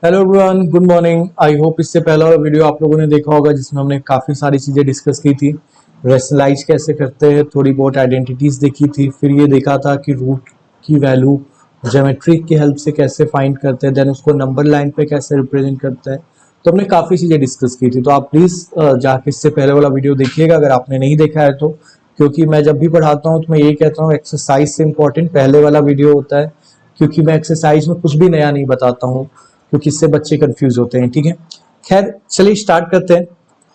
Hello everyone, good morning. I hope इससे पहला वाला वीडियो आप लोगों ने देखा होगा जिसमें हमने काफ़ी सारी चीज़ें डिस्कस की थी। रेशनलाइज कैसे करते हैं, थोड़ी बहुत आइडेंटिटीज देखी थी, फिर ये देखा था कि रूट की वैल्यू ज्योमेट्री की हेल्प से कैसे फाइंड करते हैं, देन उसको नंबर लाइन पे कैसे रिप्रेजेंट करते हैं। तो हमने काफ़ी चीज़ें डिस्कस की थी। तो आप प्लीज़ जाके इससे पहले वाला वीडियो देखिएगा अगर आपने नहीं देखा है तो, क्योंकि मैं जब भी पढ़ाता हूँ तो मैं यही कहता हूँ एक्सरसाइज से इम्पोर्टेंट पहले वाला वीडियो होता है, क्योंकि मैं एक्सरसाइज में कुछ भी नया नहीं बताता हूँ, क्योंकि इससे बच्चे कंफ्यूज होते हैं। ठीक है, खैर चलिए स्टार्ट करते हैं।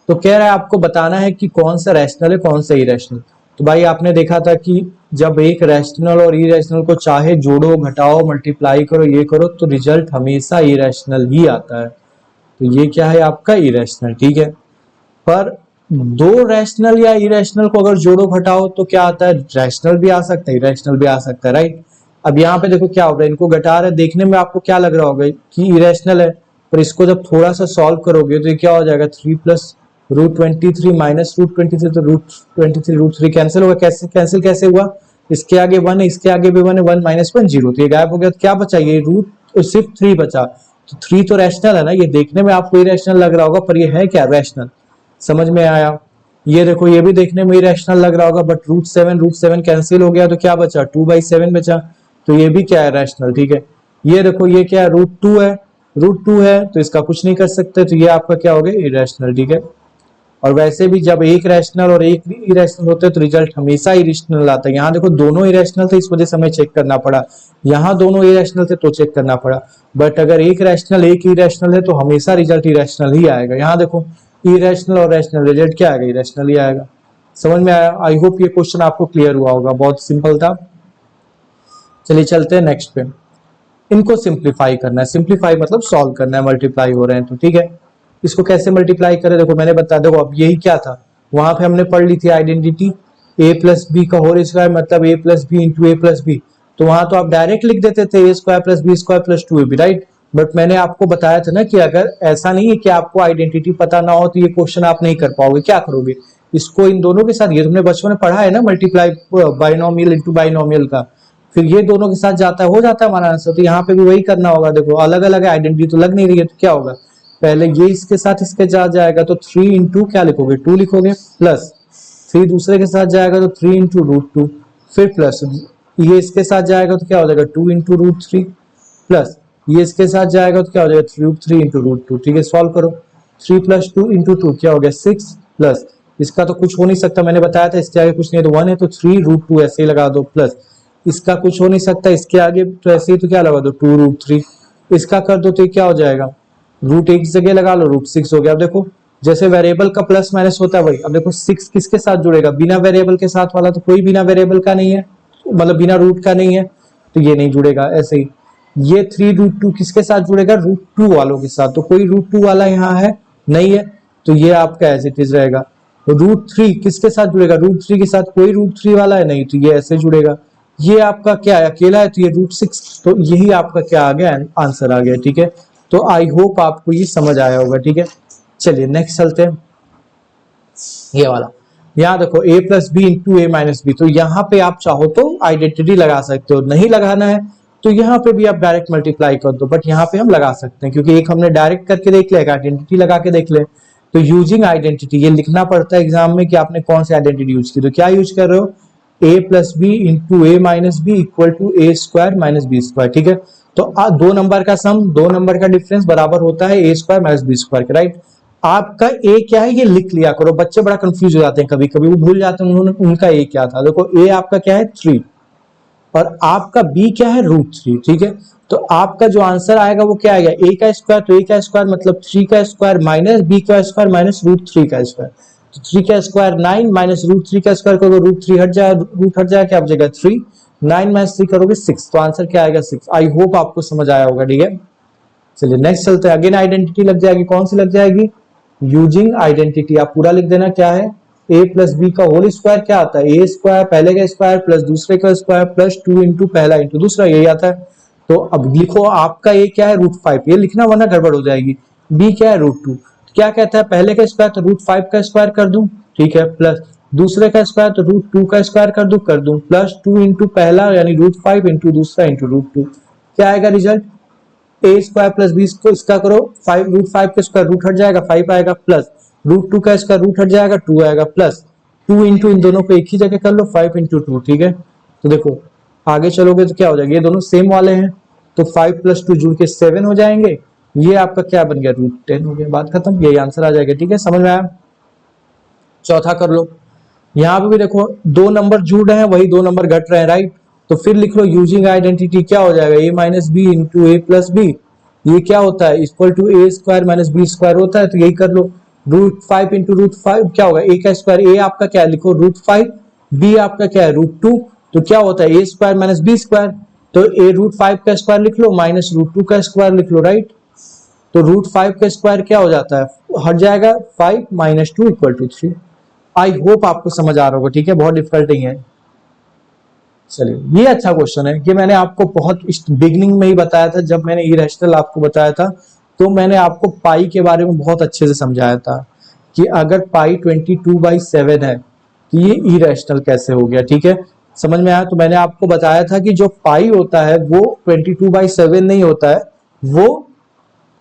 तो कह रहा है आपको बताना है कि कौन सा रैशनल है कौन सा इरेशनल। तो भाई आपने देखा था कि जब एक रैशनल और इरेशनल को चाहे जोड़ो घटाओ मल्टीप्लाई करो ये करो तो रिजल्ट हमेशा इरेशनल ही आता है। तो ये क्या है आपका इरेशनल। ठीक है, पर दो रैशनल या इरेशनल को अगर जोड़ो घटाओ तो क्या आता है, रैशनल भी आ सकता है इरेशनल भी आ सकता है, राइट। अब यहाँ पे देखो क्या होगा, इनको घटा रहे, देखने में आपको क्या लग रहा होगा कि इरेशनल है, पर इसको जब थोड़ा सा सॉल्व करोगे तो ये क्या हो जाएगा, 3 + √23 माइनस √23, तो √23 कैंसिल होगा। कैसे कैंसिल कैसे हुआ, इसके आगे 1 है, इसके आगे भी 1 है, 1 - 1 0, तो ये गायब हो गया। तो क्या बचा, ये रूट सिर्फ 3 बचा। तो 3 तो रैशनल है ना, ये देखने में आपको इरेशनल लग रहा होगा पर ये है क्या, रैशनल। समझ में आया। ये देखो ये भी देखने में रैशनल लग रहा होगा, बट √7 कैंसिल हो गया तो क्या बचा, 2/7 बचा। तो ये भी क्या है, रैशनल। ठीक है, ये देखो ये क्या है, √2 है, √2 है तो इसका कुछ नहीं कर सकते, तो ये आपका क्या हो गया, इरेशनल। ठीक है, और वैसे भी जब एक रैशनल और एक इरेशनल होते हैं तो रिजल्ट हमेशा इरेशनल आता है। यहाँ देखो दोनों इरेशनल थे, इस वजह से हमें चेक करना पड़ा। यहाँ दोनों इरेशनल थे तो चेक करना पड़ा। बट अगर एक रैशनल एक इरेशनल है तो हमेशा रिजल्ट इरेशनल ही आएगा। यहाँ देखो इरेशनल और रैशनल, रिजल्ट क्या आएगा, इरेशनल ही आएगा। समझ में आया। आई होप ये क्वेश्चन आपको क्लियर हुआ होगा, बहुत सिंपल था। चलिए चलते हैं नेक्स्ट पे। इनको सिंप्लीफाई करना है, सिंप्लीफाई मतलब सॉल्व करना है, मल्टीप्लाई हो रहे हैं तो। ठीक है, इसको कैसे मल्टीप्लाई करें, देखो मैंने बता, देखो अब यही क्या था, वहां पे हमने पढ़ ली थी आइडेंटिटी, a+b का होल स्क्वायर मतलब a+b × a+b। तो वहां तो आप डायरेक्ट लिख देते थे a² + b² + 2ab, right. But मैंने आपको बताया था ना कि अगर ऐसा नहीं है कि आपको आइडेंटिटी पता ना हो तो ये क्वेश्चन आप नहीं कर पाओगे। क्या करोगे, इसको इन दोनों के साथ, ये तुमने बचपन में पढ़ा है ना, मल्टीप्लाई बाइनोमियल इंटू बाइनोमियल का, फिर ये दोनों के साथ जाता है, हो जाता है हमारा आंसर। तो यहाँ पे भी वही करना होगा। देखो अलग अलग आइडेंटिटी तो लग नहीं रही है, तो क्या होगा, पहले ये इसके साथ इसके साथ जाएगा तो 3 इंटू क्या लिखोगे, 2 लिखोगे, प्लस फिर दूसरे के साथ जाएगा तो 3 इंटू √2, फिर प्लस ये इसके साथ जाएगा तो क्या हो जाएगा, 2 इंटू √3, प्लस ये इसके साथ जाएगा तो क्या हो जाएगा, √3 इंटू √2। ठीक है, सॉल्व करो, 3 + 2 इंटू 2 क्या हो गया, 6, प्लस इसका तो कुछ हो नहीं सकता, मैंने बताया था इसके आगे कुछ नहीं है तो 1 है, तो 3 √2 ऐसे ही लगा दो, प्लस इसका कुछ हो नहीं सकता, इसके आगे तो ऐसे ही, तो क्या लगा दो, 2 √3, इसका कर दो तो ये क्या हो जाएगा, रूट एक जगह लगा लो, √6 हो गया। अब देखो जैसे वेरिएबल का प्लस माइनस होता है वही, अब देखो 6 किसके साथ जुड़ेगा, बिना वेरिएबल के साथ वाला, तो कोई बिना वेरिएबल का नहीं है, मतलब बिना रूट का नहीं है, तो ये नहीं जुड़ेगा। ऐसे ही ये 3 √2 किसके साथ जुड़ेगा, √2 वालों के साथ, तो कोई √2 वाला यहाँ है नहीं है, तो ये आपका एज इट इज रहेगा। √3 किसके साथ जुड़ेगा, √3 के साथ कोई √3 वाला है नहीं, तो ये ऐसे जुड़ेगा। ये आपका क्या है, अकेला है, तो ये √6, तो यही आपका क्या आ गया, आंसर आ गया। ठीक है, तो आई होप आपको ये समझ आया होगा। ठीक है, चलिए नेक्स्ट चलते हैं, ये वाला। यहाँ देखो a+b × a-b, तो यहाँ पे आप चाहो तो आइडेंटिटी लगा सकते हो, नहीं लगाना है तो यहाँ पे भी आप डायरेक्ट मल्टीप्लाई कर दो, बट यहाँ पे हम लगा सकते हैं क्योंकि एक हमने डायरेक्ट करके देख लिया, आइडेंटिटी लगा के देख ले। तो यूजिंग आइडेंटिटी, ये लिखना पड़ता है एग्जाम में कि आपने कौन सी आइडेंटिटी यूज की। तो क्या यूज कर रहे हो, a+b × a-b = a² - b²। ठीक है, तो दो नंबर का सम, दो नंबर का डिफरेंस बराबर होता है a² - b² के, राइट। आपका ए क्या है ये लिख लिया करो, बच्चे बड़ा कंफ्यूज हो जाते हैं, कभी कभी वो भूल जाते हैं उन्होंने उनका ए क्या था। देखो ए आपका क्या है 3, और आपका बी क्या है √3। ठीक है, तो आपका जो आंसर आएगा वो क्या आएगा, ए का स्क्वायर, तो ए का स्क्वायर मतलब 3 का स्क्वायर माइनस बी का स्क्वायर माइनस √3 का स्क्वायर, तो 3 का स्क्वायर 9 माइनस √3 का स्क्वायर करोगे, √3 हट जाएगा, रूट हट जाएगा, क्या बचेगा 3, 9 - 3 करोगे 6, तो आंसर क्या आएगा 6। आई होप आपको समझ आया होगा। ठीक है, चलिए नेक्स्ट चलते हैं। अगेन आइडेंटिटी लग जाएगी, कौन सी लग जाएगी, यूजिंग आइडेंटिटी। आप पूरा लिख देना, क्या है, a+b का होल स्क्वायर क्या आता है, ए स्क्वायर पहले का स्क्वायर प्लस दूसरे का स्क्वायर प्लस 2 इंटू पहला इंटू दूसरा, यही आता है। तो अब लिखो आपका ए क्या है √5, ये लिखना वरना गड़बड़ हो जाएगी। बी क्या है √2, क्या कहता है पहले का स्क्वायर तो √5 का स्क्वायर कर दूं, ठीक है, प्लस दूसरे का स्क्वायर तो √2 का स्क्वायर कर दूं, प्लस 2 इंटू पहला यानी √5 इंटू दूसरा इंटू √2, क्या आएगा रिजल्ट, ए स्क्वायर प्लस बी को इसका करो 5 रूट 5 का स्क्वायर रूट हट जाएगा 5 आएगा, प्लस रूट 2 का स्क्वायर रूट हट जाएगा 2 आएगा, प्लस 2 इंटू इन दोनों को एक ही जगह कर लो 5 इंटू 2। ठीक है, तो देखो आगे चलोगे तो क्या हो जाएगा, ये दोनों सेम वाले हैं तो 5 प्लस 2 जुड़ के 7 हो जाएंगे, ये आपका क्या बन गया रूट 10 हो गया, बात खत्म, यही आंसर आ जाएगा। ठीक है, समझ में आया। चौथा कर लो, यहाँ पे भी देखो दो नंबर जुड़ रहे हैं, वही दो नंबर घट रहे हैं, राइट, तो फिर लिख लो यूजिंग आइडेंटिटी क्या हो जाएगा, A minus B into A plus B, ये क्या होता है equal to A square minus B square होता है, तो यही कर लो। रूट 5 इंटू रूट 5 क्या होगा, ए का स्क्वायर, ए आपका क्या है लिखो रूट 5, बी आपका क्या है रूट 2, तो क्या होता है ए स्क्वायर माइनस बी स्क्वायर, तो ए रूट 5 का स्क्वायर लिख लो माइनस रूट 2 का स्क्वायर लिख लो, राइट, तो रूट 5 का स्क्वायर क्या हो जाता है हट जाएगा 5 minus 2 equal to 3। I hope आपको समझ आ रहा होगा। ठीक है, बहुत डिफिकल्ट नहीं है। चलिए, ये अच्छा क्वेश्चन है, ये मैंने आपको बहुत बिगिनिंग में ही बताया था, जब मैंने इरेशनल आपको बताया था तो मैंने आपको पाई के बारे में बहुत अच्छे से समझाया था कि अगर पाई 22/7 है तो ये इरेशनल कैसे हो गया। ठीक है, समझ में आया। तो मैंने आपको बताया था कि जो पाई होता है वो 22/7 नहीं होता है, वो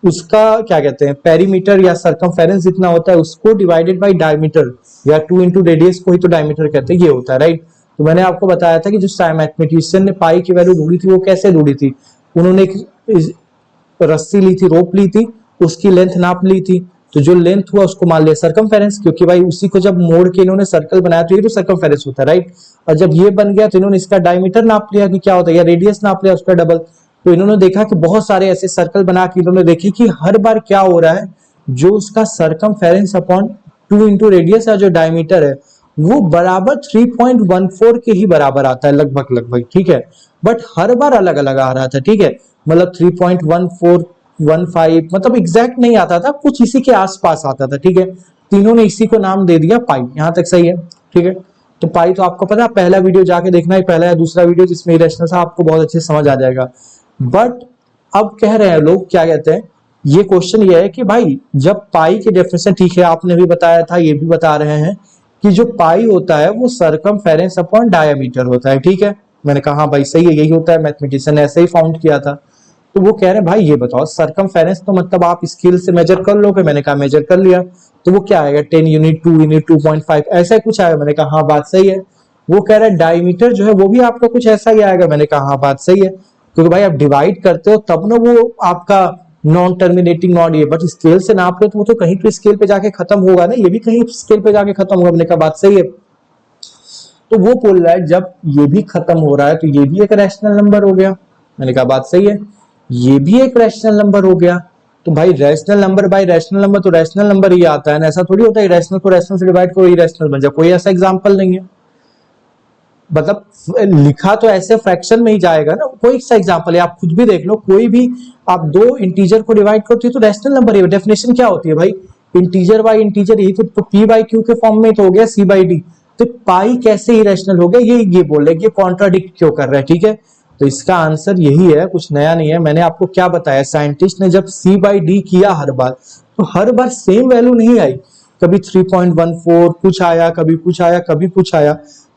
उसका क्या कहते हैं पेरीमीटर या सरकमफेरेंस जितना होता है उसको डिवाइडेड बाय डायमीटर, या 2 इंटू रेडियस को ही तो डायमीटर कहते हैं, ये होता है, राइट। तो मैंने आपको बताया था कि जो मैथमेटिशियन ने पाई की वैल्यू ढूंढी थी वो कैसे ढूंढी थी, उन्होंने एक रस्सी ली थी, रोप ली थी, उसकी लेंथ नाप ली थी, तो जो लेंथ हुआ उसको मान लिया सरकमफेरेंस, क्योंकि भाई उसी को जब मोड़ के इन्होंने सर्कल बनाया तो ये तो सरकमफेरेंस होता है, राइट। और जब ये बन गया तो इन्होंने इसका डायमीटर नाप लिया कि क्या होता है, या रेडियस नाप लिया उसका डबल। तो इन्होंने देखा कि बहुत सारे ऐसे सर्कल बना के इन्होंने देखे कि हर बार क्या हो रहा है, जो उसका सरकमफेरेंस अपॉन 2 इंटू रेडियस है जो डायमीटर है वो बराबर 3.14 के ही बराबर आता है लगभग। ठीक है, बट हर बार अलग अलग आ रहा था। ठीक है, मतलब 3.1415 मतलब एग्जैक्ट नहीं आता था, कुछ इसी के आसपास आता था। ठीक है, तीनों ने इसी को नाम दे दिया पाई। यहां तक सही है। ठीक है, तो पाई तो आपको पता है, पहला वीडियो जाके देखना है, पहला या दूसरा वीडियो जिसमें इरेशनल था, आपको बहुत अच्छे से समझ आ जाएगा। बट अब कह रहे हैं लोग, क्या कहते हैं, ये क्वेश्चन ये है कि भाई जब पाई की डेफिनेशन, ठीक है आपने भी बताया था, ये भी बता रहे हैं कि जो पाई होता है वो सरकमफेरेंस अपॉन डायमीटर होता है। ठीक है, मैंने कहा हाँ भाई सही है, यही होता है, मैथमेटिशियन ने ऐसे ही फाउंड किया था। तो वो कह रहे हैं भाई ये बताओ सरकमफेरेंस तो मतलब आप स्केल से मेजर कर लोगे, मैंने कहा मेजर कर लिया, तो वो क्या आएगा 10 यूनिट 2 यूनिट 2.5 ऐसा कुछ आएगा, मैंने कहा हाँ बात सही है। वो कह रहा है डायमीटर जो है वो भी आपका कुछ ऐसा ही आएगा, मैंने कहा हाँ बात सही है, क्योंकि भाई आप डिवाइड करते हो तब ना वो आपका नॉन टर्मिनेटिंग नॉट, ये बट स्केल से नाप लो तो वो तो कहीं तो स्केल पे जाके खत्म होगा ना, ये भी कहीं स्केल पे जाके खत्म होगा, मैंने कहा बात सही है। तो वो बोल रहा है जब ये भी खत्म हो रहा है तो ये भी एक रैशनल नंबर हो गया, मैंने कहा बात सही है, ये भी एक रैशनल नंबर हो गया। तो भाई rational number by rational number तो रैशनल नंबर ही आता है ना, ऐसा थोड़ी होता है रैशनल को रैशनल से डिवाइड करो इरेशनल बन जाए, कोई ऐसा एग्जांपल नहीं है। मतलब लिखा तो ऐसे फ्रैक्शन में ही जाएगा ना, कोई सा एग्जांपल है आप खुद भी देख लो, कोई भी आप दो इंटीजर को डिवाइड करते हो तो रैशनल नंबर है। डेफिनेशन क्या होती है भाई, इंटीजर बाय इंटीजर, यही तो पी बाई क्यू के फॉर्म में तो हो गया सी बाई डी, तो पाई कैसे इरेशनल हो गया, ये बोल रहे हैं, ये कॉन्ट्राडिक्ट क्यों कर रहा है। ठीक है, तो इसका आंसर यही है, कुछ नया नहीं है। मैंने आपको क्या बताया, साइंटिस्ट ने जब सी बाई डी किया हर बार, तो हर बार सेम वैल्यू नहीं आई, कभी 3.14 कुछ आया, कभी कुछ आया, कभी कुछ आया,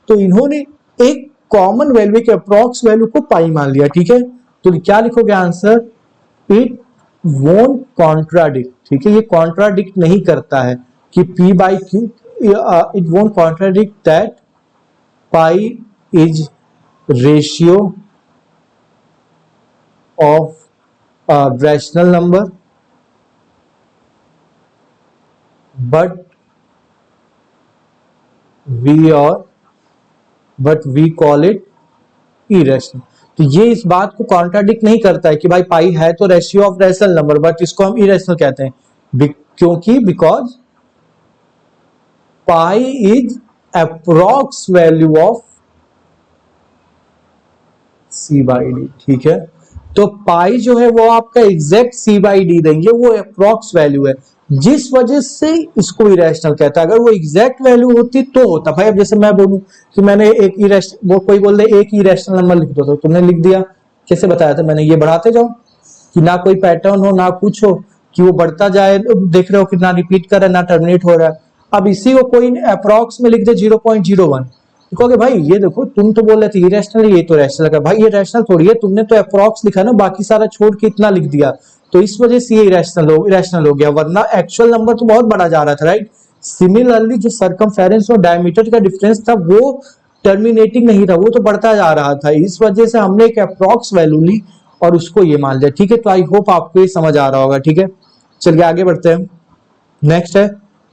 तो इन्होंने एक कॉमन वैल्यू के अप्रॉक्स वैल्यू को पाई मान लिया। ठीक है, तो क्या लिखोगे आंसर, इट वोंट कॉन्ट्राडिक्ट। ठीक है, ये कॉन्ट्राडिक्ट नहीं करता है कि P by Q, it won't contradict that pi is ratio of a rational number, but we call it irrational। तो ये इस बात को कॉन्ट्राडिक्ट नहीं करता है कि भाई पाई है तो ratio of rational number, but इसको हम इरेशनल कहते हैं, क्योंकि because pi is approx value of C by D. ठीक है, तो पाई जो है वो आपका एग्जैक्ट सी बाई डी देंगे, वो अप्रॉक्स वैल्यू है, जिस वजह से इसको इरेशनल कहता है। अगर वो एग्जैक्ट वैल्यू होती तो होता भाई, अब जैसे मैं बोलूं कि मैंने एक इरेशनल, वो कोई बोल दे एक इरेशनल नंबर लिख दो, तो तुमने लिख दिया, कैसे बताया था मैंने, ये बढ़ाते जाओ कि ना कोई पैटर्न हो ना कुछ हो, कि वो बढ़ता जाए, देख रहे हो कि ना रिपीट कर रहा है ना टर्मिनेट हो रहा है। अब इसी को कोई अप्रॉक्स में लिख दे 0.01, कहोगे भाई ये देखो तुम तो बोल रहे थे इरेशनल, ये तो रैशनल है। भाई ये रैशनल थोड़ी है, तुमने तो अप्रॉक्स लिखा ना, बाकी सारा छोड़ के इतना लिख दिया, तो इस वजह से ये इरेशनल हो गया, वरना एक्चुअल नंबर तो बहुत बड़ा जा रहा था, राइट। सिमिलरली जो सरकमफेरेंस और डायमीटर का डिफरेंस था वो टर्मिनेटिंग नहीं था, वो तो बढ़ता जा रहा था, इस वजह से हमने एक अप्रॉक्स वैल्यू ली और उसको ये मान लिया, ठीक है। तो आई होप आपको ये समझ आ रहा होगा, ठीक है। चलिए आगे बढ़ते हैं। नेक्स्ट है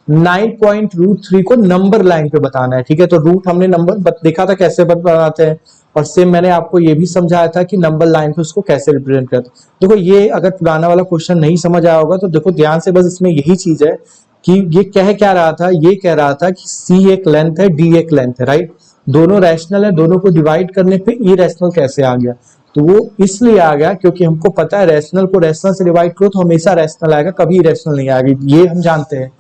9.√3 को नंबर लाइन पे बताना है, ठीक है। तो रूट हमने नंबर देखा था कैसे बनाते हैं, और सेम मैंने आपको ये भी समझाया था कि नंबर लाइन पे उसको कैसे रिप्रेजेंट करते हैं। देखो ये अगर पुराना वाला क्वेश्चन नहीं समझ आया होगा तो देखो ध्यान से, बस इसमें यही चीज है कि ये कह क्या रहा था, ये कह रहा था कि सी एक लेंथ है, डी एक लेंथ है, राइट। दोनों रैशनल है, दोनों को डिवाइड करने पे इरेशनल कैसे आ गया, तो वो इसलिए आ गया क्योंकि हमको पता है रैशनल को रैशनल से डिवाइड करो तो हमेशा रैशनल आएगा, कभी इरेशनल नहीं आएगी, ये हम जानते हैं।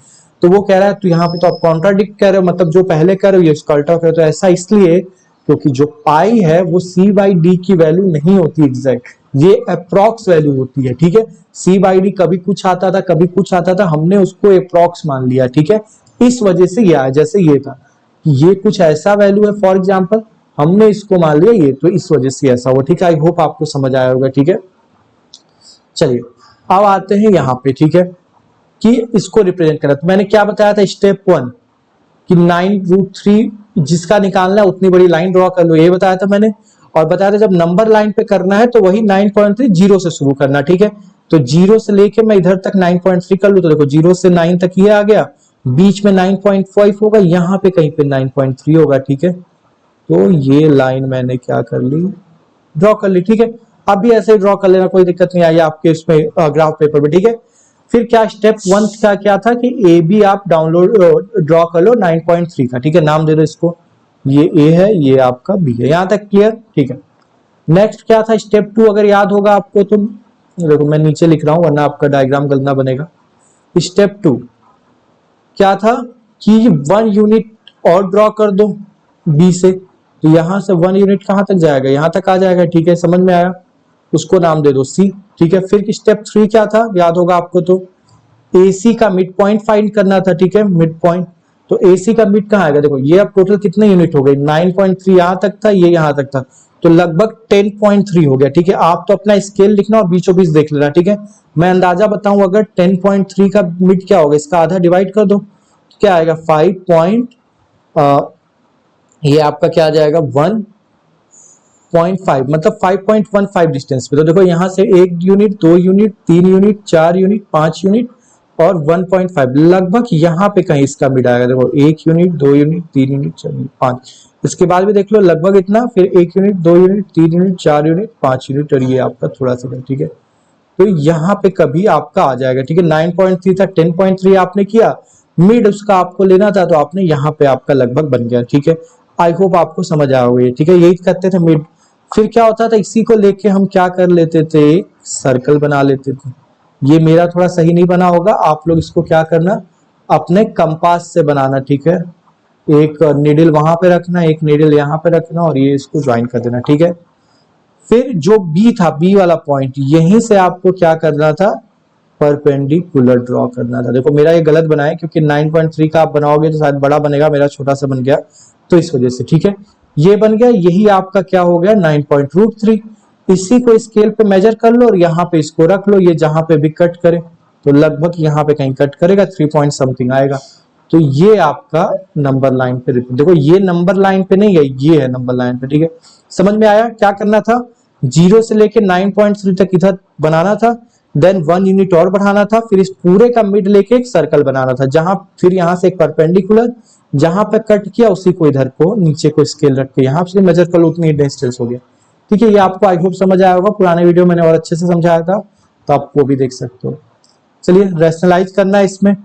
तो वो कह रहा है तो यहाँ पे तो आप कॉन्ट्राडिक्ट कर रहे हो, मतलब जो पहले कर रहे हो ये इसका अल्टर कर रहे हो, तो ऐसा इसलिए क्योंकि जो पाई है वो सी बाई डी की वैल्यू नहीं होती एग्जैक्ट, ये अप्रॉक्स वैल्यू होती है, ठीक है। सी बाई डी कभी कुछ आता था, कभी कुछ आता था, हमने उसको अप्रॉक्स मान लिया, ठीक है। इस वजह से ये आया, जैसे ये था ये कुछ ऐसा वैल्यू है फॉर एग्जाम्पल, हमने इसको मान लिया ये, तो इस वजह से ऐसा हुआ, ठीक है। आई होप आपको समझ आया होगा, ठीक है। चलिए अब आते हैं यहाँ पे, ठीक है, कि इसको रिप्रेजेंट करना। तो मैंने क्या बताया था स्टेप 1 कि 9√3 जिसका निकालना है उतनी बड़ी लाइन ड्रॉ कर लो, ये बताया था मैंने। और बताया था जब नंबर लाइन पे करना है तो वही 9.3 जीरो से शुरू करना, ठीक है। तो जीरो से लेके मैं इधर तक 9.3 कर लू तो देखो 0 से 9 तक ये आ गया, बीच में 9.5 होगा, यहाँ पे कहीं पे 9.3 होगा, ठीक है। तो ये लाइन मैंने क्या कर ली, ड्रॉ कर ली, ठीक है। अब भी ऐसे ही ड्रॉ कर लेना, कोई दिक्कत नहीं आई आपके इसमें ग्राफ पेपर में, ठीक है। फिर क्या स्टेप 1 का क्या था कि ए बी आप डाउनलोड ड्रॉ कर लो 9.3 का, ठीक है। नाम दे दो इसको, ये ए है, ये आपका बी है, यहां तक क्लियर, ठीक है। नेक्स्ट क्या था स्टेप 2, अगर याद होगा आपको तो देखो मैं नीचे लिख रहा हूं वरना आपका डायग्राम गलना बनेगा। स्टेप 2 क्या था कि 1 यूनिट और ड्रॉ कर दो बी से, तो यहां से 1 यूनिट कहां तक जाएगा, यहां तक आ जाएगा, ठीक है। समझ में आया, उसको नाम दे दो सी, ठीक है। फिर स्टेप 3 क्या था, याद होगा आपको तो AC का मिड पॉइंट फाइंड करना था, ठीक है, मिड पॉइंट। तो AC का मिड कहाँ आएगा, देखो ये अब टोटल कितने यूनिट हो गए, 9.3 यहां तक था, ये यहां तक था, तो लगभग 10.3 हो गया, ठीक है। आप तो अपना स्केल लिखना और बीचों बीच देख लेना, ठीक है। मैं अंदाजा बताऊं, अगर 10.3 का मिड क्या होगा, इसका आधा डिवाइड कर दो, क्या आएगा 5 ये आपका क्या आ जाएगा 1.5, मतलब 5.15 डिस्टेंस पे। तो देखो यहाँ से 1 unit, 2 unit, 3 unit, 4 unit, 5 unit और 1.5, लगभग यहाँ पे कहीं इसका मिड आएगा। देखो 1 यूनिट, 2 यूनिट, 3 यूनिट, 4 यूनिट, 5, इसके बाद भी देख लो लगभग इतना, फिर 1 unit, 2 unit, 3 unit, 4 unit, 5 unit, और ये आपका थोड़ा सा, ठीक है। तो यहाँ पे कभी आपका आ जाएगा, ठीक है। 9.3 था, 10.3 आपने किया, मिड उसका आपको लेना था तो आपने यहाँ पे आपका लगभग बन गया, ठीक है। आई होप आपको समझ आ गई, ठीक है। यही करते थे मिड। फिर क्या होता था, इसी को लेके हम क्या कर लेते थे, सर्कल बना लेते थे। ये मेरा थोड़ा सही नहीं बना होगा, आप लोग इसको क्या करना, अपने कंपास से बनाना, ठीक है। एक नीडल वहां पे रखना, एक नीडल यहाँ पे रखना, और ये इसको ज्वाइन कर देना, ठीक है। फिर जो बी था, बी वाला पॉइंट, यहीं से आपको क्या करना था, परपेंडिकुलर ड्रॉ करना था। देखो मेरा ये गलत बना है क्योंकि 9.3 का आप बनाओगे तो शायद बड़ा बनेगा, मेरा छोटा सा बन गया, तो इस वजह से, ठीक है। ये बन गया, यही आपका क्या हो गया 9.3। इसी को स्केल पे मेजर कर लो और यहाँ पे इसको रख लो, ये जहां पे भी कट करे तो लगभग यहाँ पे कहीं कट करेगा, 3 पॉइंट समथिंग आएगा। तो ये आपका नंबर लाइन पे, देखो ये नंबर लाइन पे नहीं है, ये है नंबर लाइन पे, ठीक है। समझ में आया क्या करना था, 0 से लेके 9.3 तक इधर बनाना था, देन 1 यूनिट और बढ़ाना था, फिर इस पूरे का मिड लेके एक सर्कल बनाना था, जहां फिर यहां से एक परपेंडिकुलर, जहां पे कट किया उसी को इधर को नीचे को स्केल रख के यहाँ से मेजर कर लो, उतनी डिस्टेंस हो गया, ठीक है। ये आपको आई होप समझ आया होगा, पुराने वीडियो मैंने और अच्छे से समझाया था, तो आप वो भी देख सकते हो। चलिए रैशनलाइज करना है इसमें,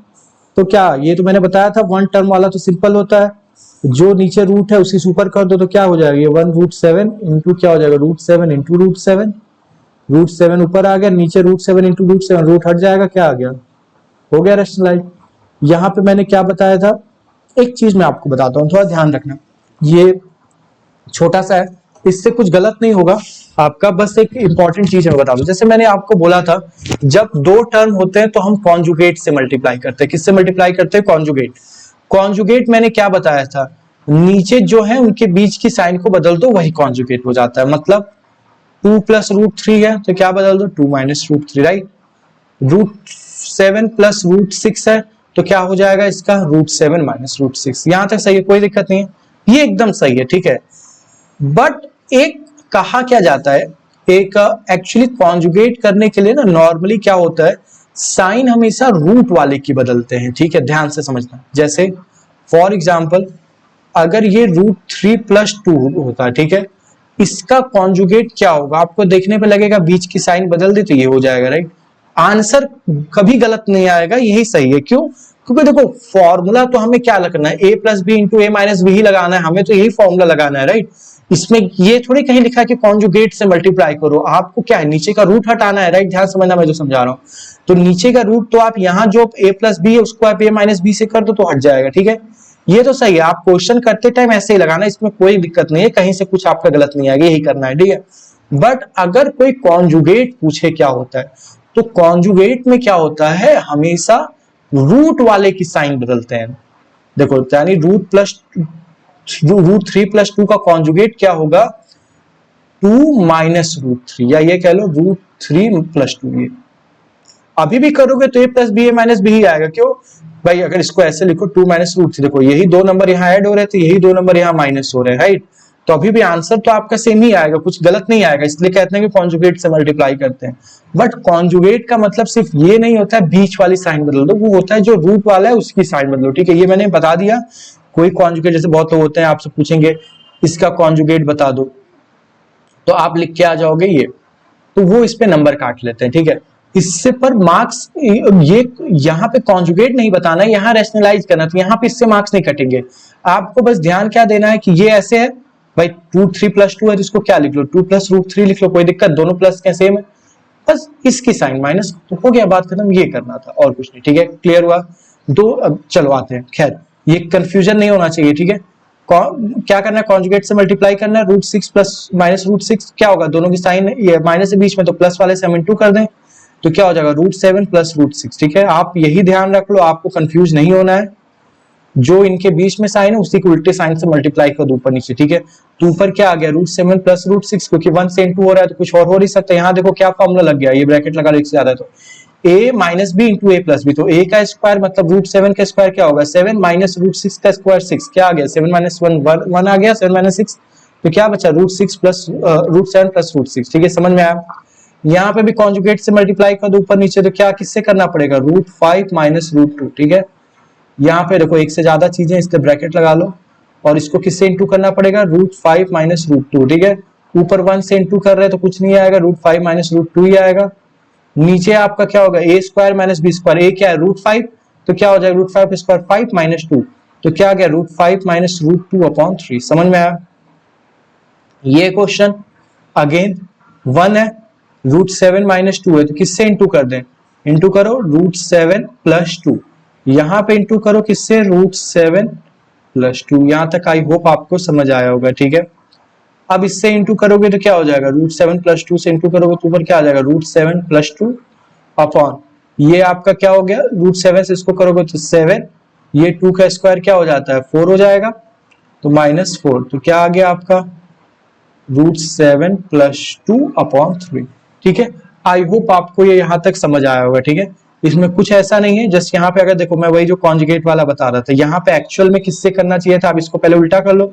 तो क्या ये तो मैंने बताया था, 1 टर्म वाला तो सिंपल होता है, जो नीचे रूट है उसी से ऊपर कर दो तो क्या हो जाएगा, ये 1√7 इंटू क्या हो जाएगा √7 इंटू √7, √7 ऊपर आ गया, नीचे √7 इंटू √7, रूट हट जाएगा, क्या आ गया, हो गया रैशनलाइज। यहाँ पे मैंने क्या बताया था, एक चीज मैं आपको बताता हूँ, थोड़ा ध्यान रखना, ये छोटा सा है, इससे कुछ गलत नहीं होगा आपका, बस एक इंपॉर्टेंट चीज मैं बता दूं। जैसे मैंने आपको बोला था, जब 2 टर्म होते हैं तो हम कॉन्जुगेट से मल्टीप्लाई करते हैं, किससे मल्टीप्लाई करते हैं, कॉन्जुगेट। कॉन्जुगेट मैंने क्या बताया था, नीचे जो है उनके बीच की साइन को बदल दो, वही कॉन्जुगेट हो जाता है। मतलब 2 प्लस रूट 3 है तो क्या बदल दो, 2 minus root 3, right. Root 7 plus root 6 है तो क्या हो जाएगा इसका, रूट 7 माइनस रूट 6। यहां तक सही है, कोई दिक्कत नहीं है, ये एकदम सही है, ठीक है। बट एक कहा क्या जाता है, एक एक्चुअली कॉन्जुगेट करने के लिए ना नॉर्मली क्या होता है, साइन हमेशा रूट वाले की बदलते हैं, ठीक है, ध्यान से समझना। जैसे फॉर एग्जाम्पल अगर ये रूट 3 प्लस 2 होता है, ठीक है, इसका कॉन्जुगेट क्या होगा, आपको देखने पे लगेगा बीच की साइन बदल दी तो ये हो जाएगा, राइट। आंसर कभी गलत नहीं आएगा, यही सही है। क्यों? क्योंकि देखो फॉर्मूला तो हमें क्या लगना है, a plus b into a minus b ही लगाना है, हमें तो यही फॉर्मूला लगाना है, राइट। इसमें ये थोड़ी कहीं लिखा है कि कॉन्जुगेट से मल्टीप्लाई करो, आपको क्या है, नीचे का रूट हटाना है, राइट। ध्यान समझना मैं जो समझा रहा हूँ। तो नीचे का रूट तो आप यहाँ जो a प्लस बी है उसको आप a माइनस बी से कर दो तो हट जाएगा, ठीक है। ये तो सही है, आप क्वेश्चन करते टाइम ऐसे ही लगाना, इसमें कोई दिक्कत नहीं है, कहीं से कुछ आपका गलत नहीं आएगा, यही करना है, ठीक है। बट अगर कोई कॉन्जुगेट पूछे क्या होता है, तो कॉन्जुगेट में क्या होता है, हमेशा रूट वाले की साइन बदलते हैं। देखो यानी रूट 3 प्लस 2 का कॉन्जुगेट क्या होगा, 2 माइनस रूट 3, या ये कह लो रूट 3 प्लस 2। ये अभी भी करोगे तो ए प्लस बी ए माइनस बी ही आएगा। क्यों भाई, अगर इसको ऐसे लिखो 2 माइनस रूट 3, देखो यही दो नंबर यहाँ ऐड हो रहे थे, यही दो नंबर यहाँ माइनस हो रहे हैं, राइट। तो अभी भी आंसर तो आपका सेम ही आएगा, कुछ गलत नहीं आएगा, इसलिए कहते हैं कि कॉन्जुगेट से मल्टीप्लाई करते हैं। बट कॉन्जुगेट का मतलब सिर्फ ये नहीं होता है बीच वाली साइन बदल दो, वो होता है जो रूट वाला है उसकी साइन बदलो, ठीक है। ये मैंने बता दिया। कोई कॉन्जुगेट, जैसे बहुत लोग होते हैं आपसे पूछेंगे इसका कॉन्जुगेट बता दो, तो आप लिख के आ जाओगे ये, तो वो इस पे नंबर काट लेते हैं, ठीक है। इससे पर मार्क्स, ये यहाँ पे कॉन्जुगेट नहीं बताना है, यहाँ रैशनलाइज करना, तो यहाँ पे इससे मार्क्स नहीं कटेंगे। आपको बस ध्यान क्या देना है कि ये ऐसे है भाई, रूट 3 प्लस 2 है तो इसको क्या लिख लो, 2 प्लस रूट 3 लिख लो, कोई दिक्कत, दोनों प्लस के सेम है, बस इसकी साइन माइनस, तो हो गया, बात खत्म, ये करना था और कुछ नहीं, ठीक है। क्लियर हुआ दो। अब चलो आते हैं, खैर ये कंफ्यूजन नहीं होना चाहिए, ठीक है। क्या करना है, कॉन्जुगेट से मल्टीप्लाई करना है, रूट 6 प्लस माइनस रूट 6 क्या होगा, दोनों की साइन ये माइनस है बीच में, तो प्लस वाले से हम इंटू कर दें तो क्या हो जाएगा, रूट 7 प्लस रूट 6, ठीक है। आप यही ध्यान रख लो, आपको कंफ्यूज नहीं होना है, जो इनके बीच में साइन है उसी को उल्टे साइन से मल्टीप्लाई कर दो ऊपर नीचे, ठीक है। तो ऊपर क्या आ गया, रूट 7 प्लस रूट 6, क्योंकि 1 से इंटू हो रहा है तो कुछ और हो नहीं सकता। यहाँ देखो क्या फॉर्मूला लग गया, ये ब्रैकेट लगा एक से ज्यादा, तो a minus B into A plus B, तो a का स्क्वायर मतलब रूट 7 का स्क्वायर क्या होगा, 7 माइनस रूट 6 का स्क्वायर 6, क्या आ गया 7 माइनस 1 आ गया, 7 माइनस 6, तो क्या बचा root 6 plus root 7 plus root 6, ठीक है, समझ में आया। यहाँ पे भी कॉन्जुगेट से मल्टीप्लाई कर दो ऊपर नीचे, तो क्या किससे करना पड़ेगा, रूट 5 माइनस रूट 2, ठीक है। यहाँ पे देखो एक से ज्यादा चीजें, इसलिए ब्रैकेट लगा लो, और इसको किससे इंटू करना पड़ेगा, रूट 5 माइनस रूट 2, ठीक है। ऊपर 1 से इंटू कर रहे हैं तो कुछ नहीं आएगा, रूट 5 माइनस रूट 2 ही आएगा। नीचे आपका क्या होगा, ए स्क्वायर माइनस बी स्क्वायर, ए क्या है रूट 5, तो क्या हो जाएगा रूट 5 स्क्वायर 5 माइनस 2, तो क्या आ गया रूट 5 माइनस रूट 2 अपॉन 3। समझ में आया। ये क्वेश्चन अगेन 1 है, रूट 7 माइनस 2 है तो किससे इंटू कर दें, इंटू करो रूट 7 प्लस 2, यहां पे इंटू करो किससे, रूट 7 प्लस 2। यहां तक आई होप आपको समझ आया होगा, ठीक है। अब इससे इंटू करोगे तो क्या हो जाएगा, रूट 7 प्लस 2 से इंटू करोगे तो ऊपर क्या आ जाएगा, रूट 7 प्लस 2 अपॉन, ये आपका क्या हो गया, रूट 7 से इसको करोगे तो 7, ये 2 का स्क्वायर क्या हो जाता है 4 हो जाएगा, तो माइनस 4, तो क्या आ गया आपका रूट 7 प्लस 2 अपॉन 3, ठीक है। आई होप आपको ये यहां तक समझ आया होगा, ठीक है। इसमें कुछ ऐसा नहीं है, जस्ट यहाँ पे अगर देखो मैं वही जो कॉन्जुगेट वाला बता रहा था, यहाँ पे एक्चुअल में किससे करना चाहिए था, आप इसको पहले उल्टा कर लो,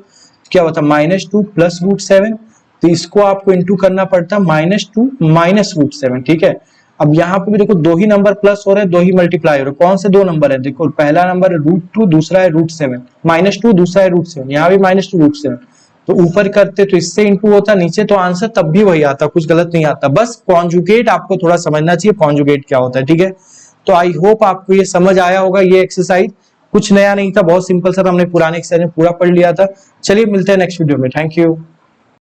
क्या होता -2 प्लस रूट 7, तो इसको आपको इंटू करना पड़ता -2 माइनस रूट 7, ठीक है। अब यहाँ पे भी देखो दो ही नंबर प्लस हो रहे हैं, दो ही मल्टीप्लाई हो रहे हैं, कौन से दो नंबर है, देखो पहला नंबर है रूट 2, दूसरा है रूट 7, -2 दूसरा है रूट 7, यहाँ भी -2 रूट 7, तो ऊपर करते तो इससे इंटू होता नीचे, तो आंसर तब भी वही आता, कुछ गलत नहीं आता। बस कॉन्जुगेट आपको थोड़ा समझना चाहिए, कॉन्जुगेट क्या होता है, ठीक है। तो आई होप आपको ये समझ आया होगा। ये एक्सरसाइज कुछ नया नहीं था, बहुत सिंपल सा था, हमने पुराने एक्सरसाइज में पूरा पढ़ लिया था। चलिए मिलते हैं नेक्स्ट वीडियो में, थैंक यू।